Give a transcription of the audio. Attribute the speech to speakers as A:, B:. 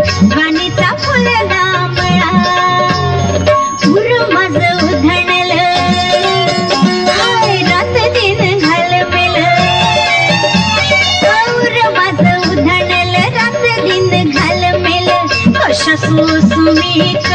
A: वाणीचा फुल दामळा उर माझ उधळल रात दिन घालमेल उर माझ उधळल रात दिन घालमेल कशा सुसुमीत